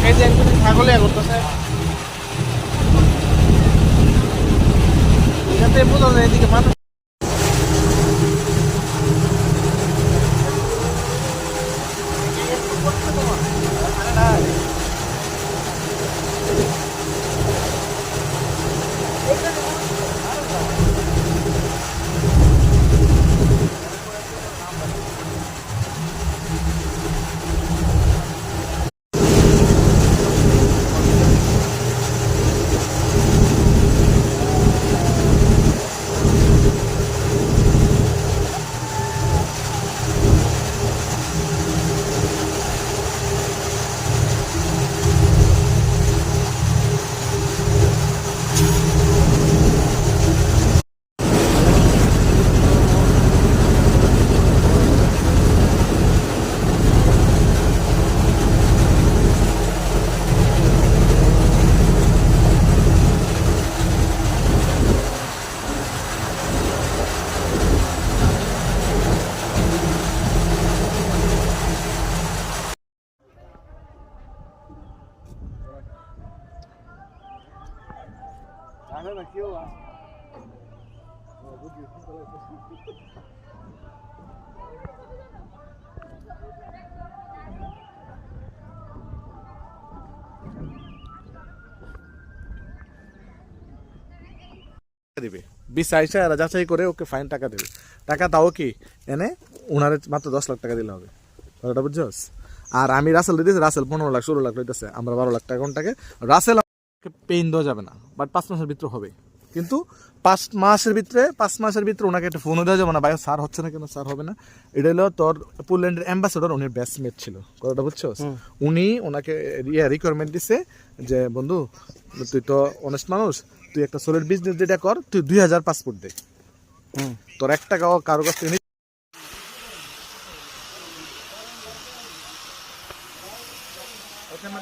এই যে একজন ছাগলে করতেছে যাতে বোঝা যায় এদিকে মানুষ দিবে বিচাইছে আর যাচাই করে ওকে ফাইন টাকা দেবে টাকা তাও কি এনে ওনারে মাত্র 10 লাখ টাকা দিলে হবে কথাটা বুঝছস আর আমি রাসেল দিতেছি রাসেল 15 লাখ 16 লাখ লইতেছে আমরা 12 লাখ টাকা কোনটাকে রাসেল পেইন দেওয়া যাবে না বাট 5 মাসের ভিতরে হবে কিন্তু 5 মাসের ভিতরে ওনাকে একটা ফোনও দেওয়া যাবে না ভাই স্যার হচ্ছে না কেন স্যার হবে না এটা হলো তোর পোল্যান্ডের অ্যাম্বাসেডর উনি ব্যাচমেট ছিল কথাটা বুঝছস উনি ওনাকে রিকোয়ারমেন্ট দিছে যে বন্ধু তুই তো অনেস্ট মানুষ তুই একটা সোলের বিজনেস যেটা কর তুই 2000 পাসপোর্ট দে তোর 1 টাকাও কারো কাছ থেকে